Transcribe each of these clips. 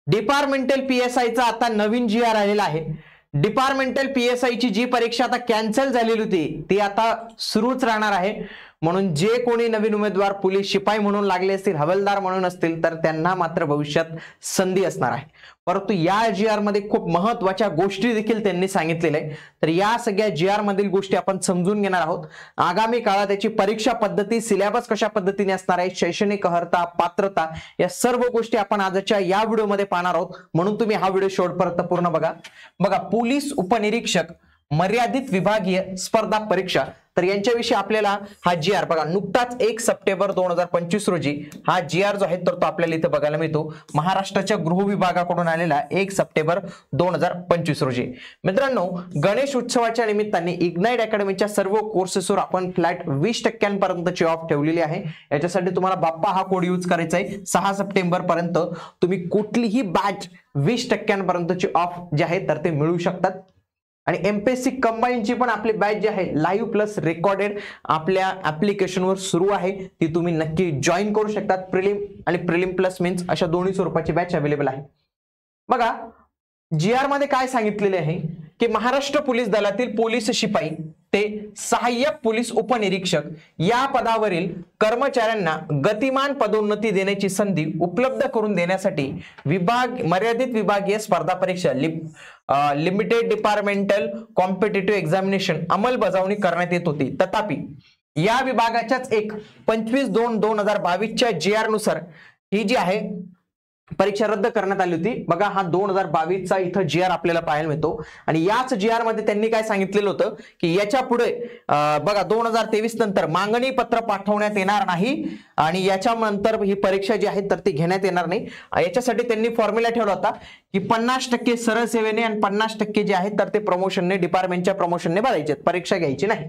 Departmental पीएसआयचा आता नवीन जी R आलेला आहे। डिपार्टमेंटल पीएसआयची जी परीक्षा आता कॅन्सल झालेली होती ती आता सुरूच राहणार आहे। म्हणून जे कोणी नवीन उमेदवार पोलीस शिपाई म्हणून लागले असतील, हवालदार म्हणून असतील, तर त्यांना मात्र भविष्यात संधी असणार आहे। परंतु या जी आर मध्ये खूप महत्त्वाच्या गोष्टी देखील त्यांनी सांगितलेल्या आहे। तर या सगळ्या जी आर मधील गोष्टी आपण समजून घेणार आहोत। आगामी काळात याची परीक्षा पद्धती, सिलेबस कशा पद्धतीने असणार आहे, शैक्षणिक अर्हता, पात्रता, या सर्व गोष्टी आपण आजच्या या व्हिडिओमध्ये पाहणार आहोत। म्हणून तुम्ही हा व्हिडिओ शेवटपर्यंत पूर्ण बघा। पोलीस उपनिरीक्षक मर्यादित विभागीय स्पर्धा परीक्षा, तर यांच्याविषयी आपल्याला हा जी आर बघा, नुकताच 1 सप्टेंबर 2025 रोजी हा जी आर जो आहे तर तो आपल्याला इथे बघायला मिळतो। महाराष्ट्राच्या गृह विभागाकडून आलेला 1 सप्टेंबर 2025 रोजी। मित्रांनो, गणेश उत्सवाच्या निमित्ताने इग्नाइट अकॅडमीच्या सर्व कोर्सेसवर आपण फ्लॅट 20% ऑफ ठेवलेली आहे। याच्यासाठी तुम्हाला बाप्पा हा कोड यूज करायचा आहे। 6 सप्टेंबर पर्यंत तुम्ही कुठलीही बॅच 20% ऑफ जे आहे तर ते मिळू शकतात। आणि एमपीएससी कंबाईनची पण आपली बॅच जी आहे लाईव्ह प्लस रेकॉर्डेड आपल्या ऍप्लिकेशनवर सुरू आहे, ती तुम्ही नक्की जॉईन करू शकतात। प्रिलिम आणि प्रिलिम प्लस मीन्स अशा दोन्ही स्वरूपाची बॅच अवेलेबल आहे। बघा, जी आर मध्ये काय सांगितलेले आहे की महाराष्ट्र पोलीस दलातील पोलीस शिपाई ते सहाय्यक पोलीस उपनिरीक्षक या पदावरील कर्मचाऱ्यांना गतिमान पदोन्नती देण्याची संधी उपलब्ध करून देण्यासाठी मर्यादित विभागीय स्पर्धा परीक्षा लिमिटेड डिपार्टमेंटल कॉम्पिटिटिव्ह एक्झामिनेशन अंमलबजावणी करण्यात येत होती। तथापि या विभागाच्याच 25/2/2022 च्या जी आर नुसार ही जी आहे परीक्षा रद्द करण्यात आली होती। बघा, हा 2022 चा इथं जी आर आपल्याला पाहायला मिळतो। आणि याच जी आर मध्ये त्यांनी काय सांगितलेलं होतं की याच्या पुढे बघा 2023 नंतर मागणी पत्र पाठवण्यात येणार नाही आणि याच्या नंतर ही परीक्षा जी आहे तर ती घेण्यात येणार नाही। याच्यासाठी त्यांनी फॉर्म्युला ठेवला होता की 50% सरळ सेवेने आणि 50% जे आहे तर ते प्रमोशनने, डिपार्टमेंटच्या प्रमोशनने भरायचे, परीक्षा घ्यायची नाही।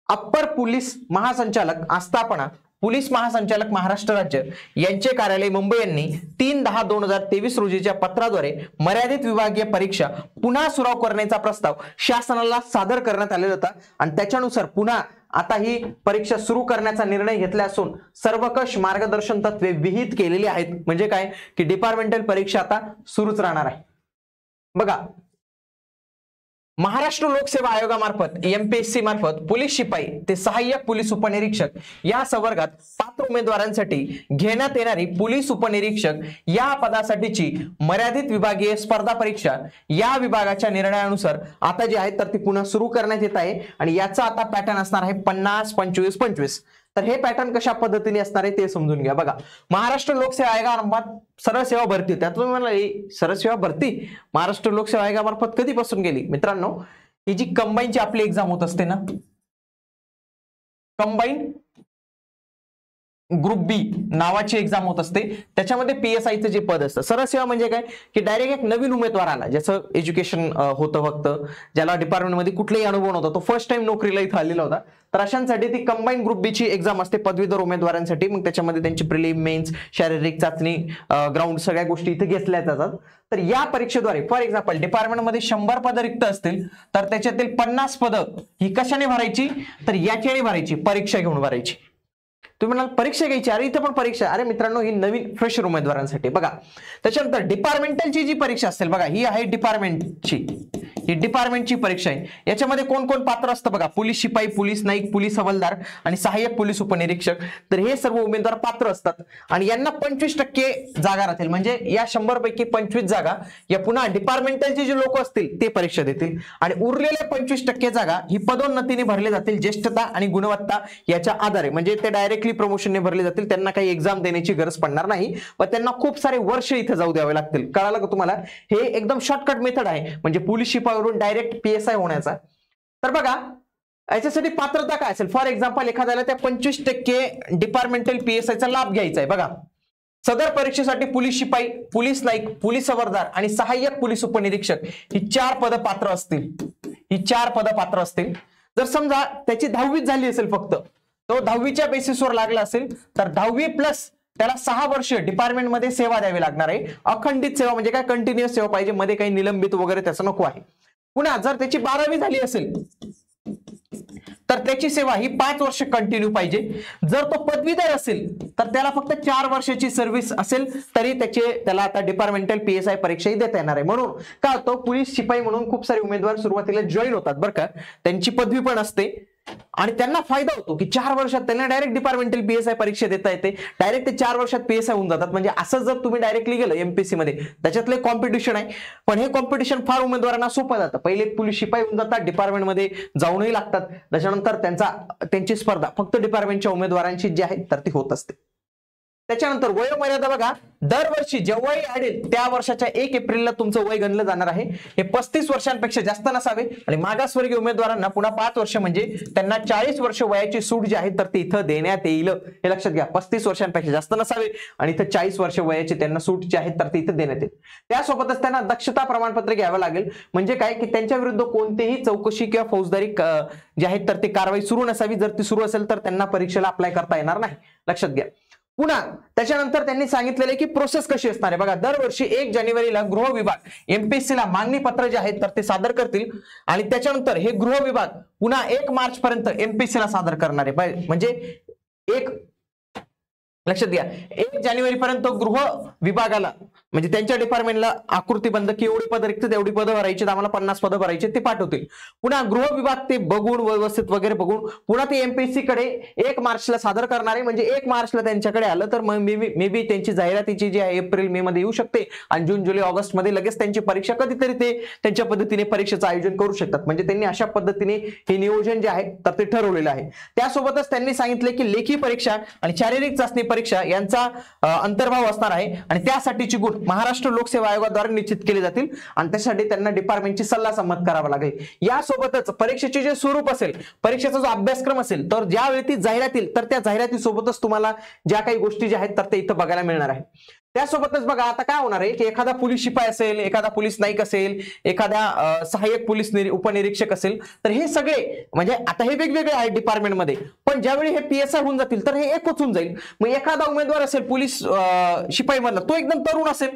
अप्पर पोलीस महासंचालक आस्थापना पोलीस महासंचालक महाराष्ट्र राज्य यांचे कार्यालय मुंबई यांनी 3/10/2023 रोजीच्या पत्राद्वारे मर्यादित विभागीय परीक्षा पुन्हा सुरू करण्याचा प्रस्ताव शासनाला सादर करण्यात आलेला होता। आणि त्याच्यानुसार पुन्हा आता ही परीक्षा सुरू करण्याचा निर्णय घेतला असून सर्वकष मार्गदर्शन तत्वे विहित केलेली आहेत। म्हणजे काय की डिपार्टमेंटल परीक्षा आता सुरूच राहणार आहे। बघा, महाराष्ट्र लोकसेवा आयोगामार्फत एमपीएससी मार्फत पोलीस शिपाई ते सहाय्यक पोलीस उपनिरीक्षक या संवर्गात पात्र उमेदवारांसाठी घेण्यात येणारी पोलीस उपनिरीक्षक या पदासाठीची मर्यादित विभागीय स्पर्धा परीक्षा या विभागाच्या निर्णयानुसार आता जी आहे तर ती पुन्हा सुरू करण्यात येत आहे। आणि याचा आता पॅटर्न असणार आहे 50-25-25। तर हे पॅटर्न कशा पद्धतीने असणार आहे ते समजून घ्या। बघा, महाराष्ट्र लोकसेवा आयोगामार्फत सरळ सेवा भरती, त्यात तुम्ही म्हणाले सरळ सेवा भरती महाराष्ट्र लोकसेवा आयोगामार्फत कधीपासून गेली? मित्रांनो, ही जी कंबाईनची आपली एक्झाम होत असते ना, कंबाईन ग्रुप बी नावाची एक्झाम होत असते, त्याच्यामध्ये पीएसआयचं जे पद असतं, सरळ सेवा म्हणजे काय की डायरेक्ट एक नवीन उमेदवार आला, ज्याचं एज्युकेशन होतं फक्त, ज्याला डिपार्टमेंटमध्ये कुठलाही अनुभव नव्हता, तो फर्स्ट टाइम नोकरीला इथं आलेला होता, तर अशांसाठी ती कंबाईन ग्रुप बी ची एक्झाम असते पदवीधर उमेदवारांसाठी। मग त्याच्यामध्ये त्यांची प्रिलिम, मेन्स, शारीरिक चाचणी, ग्राउंड सगळ्या गोष्टी इथे घेतल्या जातात। तर या परीक्षेद्वारे फॉर एक्झाम्पल डिपार्टमेंटमध्ये 100 पदं रिक्त असतील तर त्याच्यातील 50 पदं ही कशाने भरायची तर याच्याने भरायची, परीक्षा घेऊन भरायची। तुम्ही म्हणाल परीक्षा घ्यायची, अरे इथं पण परीक्षा, अरे मित्रांनो ही नवीन फ्रेशर उमेदवारांसाठी। बघा, त्याच्यानंतर डिपार्टमेंटलची जी परीक्षा असेल, बघा ही आहे डिपार्टमेंटची, ही डिपार्टमेंटची परीक्षा आहे। याच्यामध्ये कोण कोण पात्र असतं बघा, पोलीस शिपाई, पोलीस नाईक, पोलीस हवालदार आणि सहाय्यक पोलीस उपनिरीक्षक, तर हे सर्व उमेदवार पात्र असतात। आणि यांना 25% जागा राहतील, म्हणजे या 100 पैकी 25 जागा या पुन्हा डिपार्टमेंटलचे जे लोक असतील ते परीक्षा देतील। आणि उरलेल्या 25% जागा ही पदोन्नतीने भरले जातील, ज्येष्ठता आणि गुणवत्ता याच्या आधारे, म्हणजे ते डायरेक्टली प्रमोशनने भरले जातील, त्यांना काही एक्झाम देण्याची गरज पडणार नाही व त्यांना खूप सारे वर्ष इथे जाऊ द्यावे लागतील। कळालं का तुम्हाला? हे एकदम शॉर्टकट मेथड आहे म्हणजे पोलीस शिपाईवरून डायरेक्ट पीएसआय होण्याचा। तर बघा, याच्यासाठी पात्रता काय असेल, फॉर एक्झाम्पल एखाद्याला त्या 25% डिपार्टमेंटल पीएसआयचा लाभ घ्यायचा आहे। बघा, सदर परीक्षेसाठी पोलीस शिपाई, पोलीस नाईक, पोलीस हवालदार आणि सहाय्यक पोलीस उपनिरीक्षक ही 4 पदं पात्र असतील, ही 4 पदं पात्र असतील। जर समजा त्याची 10वी झाली असेल, फक्त तो 10वीच्या बेसिसवर लागला असेल तर 10वी प्लस त्याला 6 वर्ष डिपार्टमेंटमध्ये सेवा द्यावी लागणार आहे। अखंडित सेवा म्हणजे काय, कंटिन्युअस सेवा पाहिजे, मध्ये काही निलंबित वगैरे त्याचं नको आहे। पुन्हा जर त्याची 12वी झाली असेल तर त्याची सेवा ही 5 वर्ष कंटिन्यू पाहिजे। जर तो पदवीधर असेल तर त्याला फक्त 4 वर्षाची सर्व्हिस असेल तरी त्याला आता डिपार्टमेंटल PSI परीक्षाही देता येणार आहे। म्हणून का तो पोलीस शिपाई म्हणून खूप सारे उमेदवार सुरुवातीला जॉईन होतात बरं का, त्यांची पदवी पण असते आणि त्यांना फायदा होतो की 4 वर्षात त्यांना डायरेक्ट डिपार्टमेंटल PSI परीक्षा देता येते, डायरेक्ट ते 4 वर्षात PSI होऊन जातात। म्हणजे असं जर तुम्ही डायरेक्टली गेलं MPSC मध्ये त्याच्यातले कॉम्पिटिशन आहे, पण हे कॉम्पिटिशन फार उमेदवारांना सोपं जातं। पहिले पोलीस शिपाई होऊन जातात, डिपार्टमेंटमध्ये जाऊनही लागतात, त्याच्यानंतर त्यांची स्पर्धा फक्त डिपार्टमेंटच्या उमेदवारांची जी आहे तर ती होत असते। त्याच्यानंतर वयोमर्यादा बघा, दरवर्षी जेव्हाही आढळेल त्या वर्षाच्या 1 एप्रिलला तुमचं वय गणलं जाणार आहे। हे 35 वर्षांपेक्षा जास्त नसावे आणि मागासवर्गीय उमेदवारांना पुन्हा 5 वर्ष म्हणजे त्यांना 40 वर्ष वयाची सूट जी आहे तर ती इथं देण्यात येईल, हे लक्षात घ्या। 35 वर्षांपेक्षा जास्त नसावे आणि इथं 40 वर्ष वयाची त्यांना सूट जी आहे तर ती इथं देण्यात येईल। त्यासोबतच त्यांना दक्षता प्रमाणपत्र घ्यावं लागेल, म्हणजे काय की त्यांच्या विरुद्ध कोणतेही चौकशी किंवा फौजदारी जी आहे तर ती कारवाई सुरू नसावी। जर ती सुरू असेल तर त्यांना परीक्षेला अप्लाय करता येणार नाही, लक्षात घ्या। पुन्हा त्याच्यानंतर त्यांनी सांगितलेले की प्रोसेस कशी असणार आहे बघा, दरवर्षी 1 जानेवारीला गृह विभाग MPSC ला मागणी पत्र जे आहे तर ते सादर करतील आणि त्याच्यानंतर हे गृह विभाग पुन्हा 1 मार्च पर्यंत MPSC ला सादर करणार आहे। म्हणजे लक्षात घ्या 1 जानेवारी पर्यंत गृह विभागाला म्हणजे त्यांच्या डिपार्टमेंटला आकृतीबंध की एवढी पद रिक्त तेवढी पदं भरायची, आम्हाला 50 पदं भरायची ते पाठवतील। पुन्हा गृह विभाग ते बघून व्यवस्थित वगैरे बघून पुन्हा ते MPSC कडे 1 मार्चला सादर करणार आहे। म्हणजे 1 मार्चला त्यांच्याकडे आलं तर मे बी त्यांची जाहिरातीची जी आहे एप्रिल मे मध्ये येऊ शकते आणि जून जुलै ऑगस्ट मध्ये लगेच त्यांची परीक्षा कधीतरी ते त्यांच्या पद्धतीने परीक्षेचं आयोजन करू शकतात। म्हणजे त्यांनी अशा पद्धतीने हे नियोजन जे आहे तर ते ठरवलेलं आहे। त्यासोबतच त्यांनी सांगितले की लेखी परीक्षा आणि शारीरिक चाचणी परीक्षा यांचा अंतर्भाव असणार आहे आणि त्यासाठीची गुण महाराष्ट्र लोकसेवा आयोगाद्वारे निश्चित केले जातील आणि त्यासाठी त्यांना डिपार्टमेंटची सल्ला संमत करावा लागेल। यासोबतच परीक्षेचे जे स्वरूप असेल, परीक्षेचा जो अभ्यासक्रम असेल तर ज्यावेळी ती जाहिरात येईल तर त्या जाहिरातीसोबतच तुम्हाला ज्या काही गोष्टी ज्या आहेत तर ते इथं बघायला मिळणार आहे। त्यासोबतच बघा आता काय होणार आहे की एखादा पोलीस शिपाई असेल, एखादा पोलीस नाईक असेल, एखाद्या सहाय्यक पोलीस उपनिरीक्षक असेल तर हे सगळे म्हणजे आता हे वेगवेगळे आहेत डिपार्टमेंटमध्ये, पण ज्यावेळी हे PSI होऊन जातील तर हे एकच होऊन जाईल। मग एखादा उमेदवार असेल पोलीस शिपाई मधला तो एकदम तरुण असेल,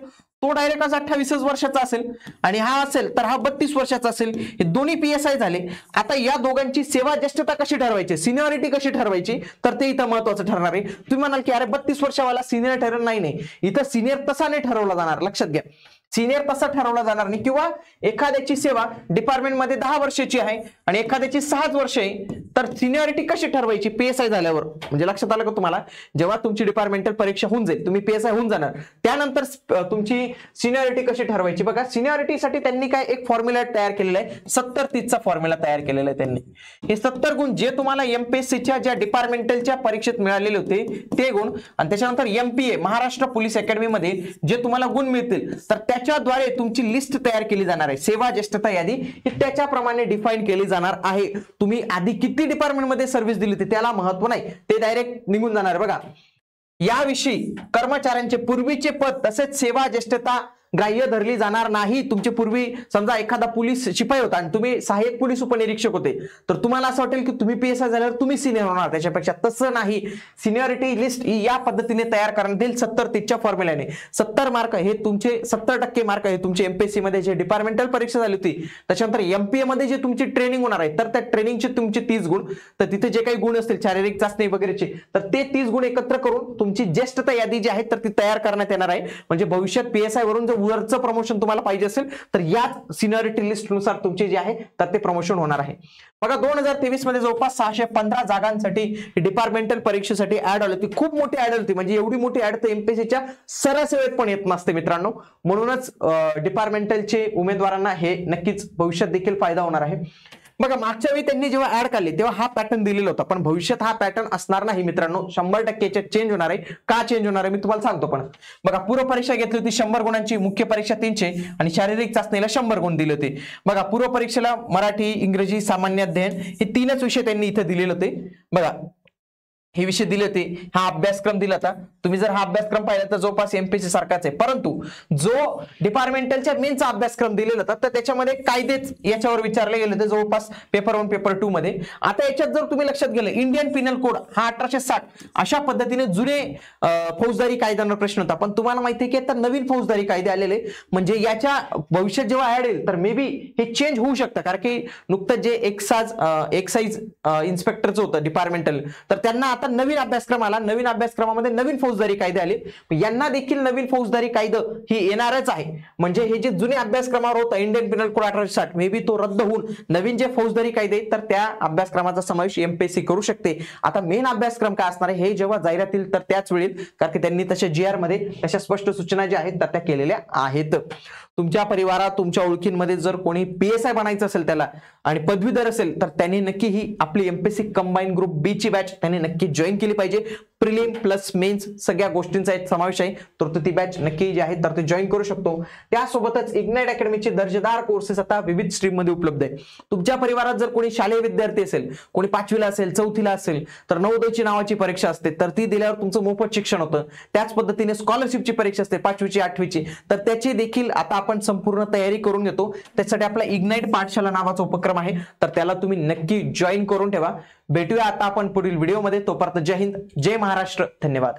तो डायरेक्ट आज 28 वर्षाचा असेल आणि हा असेल तर हा 32 वर्षाचा असेल। हे दोन्ही PSI झाले। आता या दोघांची सेवा ज्येष्ठता कशी ठरवायची, सिनियरिटी कशी ठरवायची तर ते इथं महत्त्वाचं ठरणार आहे। तुम्ही म्हणाल की अरे 32 वर्षावाला सिनियर ठरेल, नाही, इथं सिनियर तसा नाही ठरवला जाणार, लक्षात घ्या। सिनियर तसा ठरवला जाणार नाही किंवा एखाद्याची सेवा डिपार्टमेंटमध्ये 10 वर्षाची आहे आणि एखाद्याची 6 वर्ष आहे तर सिनियरिटी कशी ठरवायची PSI झाल्यावर, म्हणजे लक्षात आलं का तुम्हाला, जेव्हा तुमची डिपार्टमेंटल परीक्षा होऊन जाईल तुम्ही PSI होऊन जाणार त्यानंतर तुमची सिनियरिटी कशी ठरवायची बघा। सिनियरिटीसाठी त्यांनी काय एक फॉर्म्युला तयार केलेला आहे, 70-30 चा फॉर्म्युला तयार केलेला आहे त्यांनी। हे 70 गुण जे तुम्हाला MPSCच्या ज्या डिपार्टमेंटलच्या परीक्षेत मिळालेले होते ते गुण आणि त्याच्यानंतर MPA महाराष्ट्र पोलीस अकॅडमी मध्ये जे तुम्हाला गुण मिळतील तर त्याच्याद्वारे तुमची लिस्ट तयार केली जाणार आहे। सेवा ज्येष्ठता यादी ही त्याच्याप्रमाणे डिफाईन केली जाणार आहे। तुम्ही आधी किती डिपार्टमेंट मध्ये सर्व्हिस दिली होती त्याला महत्व नाही, ते डायरेक्ट निघून जाणार बघा। याविषयी कर्मचाऱ्यांचे पूर्वीचे पद तसेच सेवा ज्येष्ठता ग्राह्य धरली जाणार नाही। तुमचे पूर्वी समजा एखादा पोलीस शिपाई होता आणि तुम्ही सहाय्यक पोलीस उपनिरीक्षक होते तर तुम्हाला असं वाटेल की तुम्ही PSI झाल्यावर तुम्ही सिनियर होणार, त्याच्यापेक्षा तसं नाही। सिनियरिटी लिस्ट या पद्धतीने तयार करण्यात येईल 70-30च्या फॉर्म्युल्याने। 70 मार्क हे तुमचे 70% मार्क हे तुमचे MPSC मध्ये जे डिपार्टमेंटल परीक्षा झाली होती त्याच्यानंतर MPA मध्ये जे तुमची ट्रेनिंग होणार आहे तर त्या ट्रेनिंगचे तुमचे 30 गुण, तर तिथे जे काही गुण असतील शारीरिक चाचणी वगैरेचे तर ते 30 गुण एकत्र करून तुमची ज्येष्ठता यादी जी आहे तर ती तयार करण्यात येणार आहे। म्हणजे भविष्यात PSI वरून जर वरचं प्रमोशन तुम्हाला पाहिजे असेल तर याच सिनियरिटी लिस्ट नुसार तुमचे जे आहे तर ते प्रमोशन होणार आहे। बघा 2023 मध्ये जवळपास 615 जागांसाठी डिपार्टमेंटल परीक्षेसाठी ऍड आली होती, खूप मोठी ऍड होती। म्हणजे एवढी मोठी ऍड तर MPSCच्या सरासरीत पण येत नसते मित्रांनो। म्हणूनच डिपार्टमेंटलचे उमेदवारांना हे नक्कीच भविष्यात देखील फायदा होणार आहे। बघा मागच्या वेळी त्यांनी जेव्हा ऍड काढली तेव्हा हा पॅटर्न दिलेला होता, पण भविष्यात हा पॅटर्न असणार नाही मित्रांनो। 100% चेंज होणार आहे। का चेंज होणार आहे मी तुम्हाला सांगतो। पण बघा पूर्व परीक्षा घेतली होती 100 गुणांची, मुख्य परीक्षा 300 आणि शारीरिक चाचणीला 100 गुण दिले होते। बघा पूर्व परीक्षेला मराठी, इंग्रजी, सामान्य अध्ययन हे 3च विषय त्यांनी इथे दिलेले होते। बघा हे विषय दिले होते, हा अभ्यासक्रम दिला होता. तुम्ही जर हा अभ्यासक्रम पाहिला तर जवळपास एमपीएससी सारखाच आहे, परंतु जो डिपार्टमेंटलच्या मेनचा अभ्यासक्रम दिलेला होता तर त्याच्यामध्ये कायदेच याच्यावर विचारले गेले होते जवळपास पेपर 1 पेपर 2 मध्ये. आता याच्यात जर तुम्ही लक्षात गेलं, इंडियन पिनल कोड हा 1860 अशा पद्धतीने जुने फौजदारी कायद्यांवर प्रश्न होता. पण तुम्हाला माहिती आहे की आता नवीन फौजदारी कायदे आलेले, म्हणजे याच्या भविष्यात जेव्हा ऍड येईल तर मे बी हे चेंज होऊ शकतं. कारण की नुकतंच जे एक्साइज इन्स्पेक्टरचं होतं डिपार्टमेंटल, तर त्यांना आता नवीन अभ्यासक्रम आला, नवीन अभ्यासक्रमामध्ये नवीन फौजदारी कायदे आले. यांना देखील नवीन फौजदारी कायदा ही येणारच आहे. म्हणजे हे जे जुने अभ्यासक्रमावर होतं Indian Pinal code 1860 may be तो रद्द होऊन नवीन जे फौजदारी कायदे तर त्या अभ्यासक्रमाचा समावेश एमपीएससी करू शकते. आता मेन अभ्यासक्रम काय असणार आहे हे जेव्हा जाहिरात येईल तर त्याच वेळी, कारण की त्यांनी तशा GR मध्ये तशा स्पष्ट सूचना ज्या आहेत त्या केलेल्या आहेत. तुमच्या परिवारात तुमच्या ओळखींमध्ये जर कोणी PSI बनायचं असेल त्याला आणि पदवीधर असेल तर त्यांनी नक्की ही आपली एमपीएससी कंबाईन ग्रुप बी ची बॅच त्यांनी नक्की जॉईन केली पाहिजे. प्रिलिम प्लस मेन्स सगळ्या गोष्टींचा एक समावेश आहे, तर ती बॅच नक्की जे आहे तर ते जॉईन करू शकतो. त्यासोबतच इग्नाइट अकॅडमीचे दर्जेदार कोर्सेस आता विविध स्ट्रीम मध्ये उपलब्ध आहे. तुमच्या परिवारात जर कोणी शालेय विद्यार्थी असेल, कोणी 5वीला असेल, 4थीला असेल, तर नवोदयची नावाची परीक्षा असते, तर ती दिल्यावर तुमचं मोफत शिक्षण होतं. त्याच पद्धतीने स्कॉलरशिपची परीक्षा असते 5वीची 8वीची, तर त्याची देखील आता आपण संपूर्ण तयारी करून घेतो. त्यासाठी आपला इग्नाइट पाठशाला नावाचा उपक्रम आहे, तर त्याला तुम्ही नक्की जॉईन करून ठेवा. भेटूया आता आपण पुढील व्हिडिओमध्ये. तोपर्यंत जय हिंद, जय महाराष्ट्र, धन्यवाद.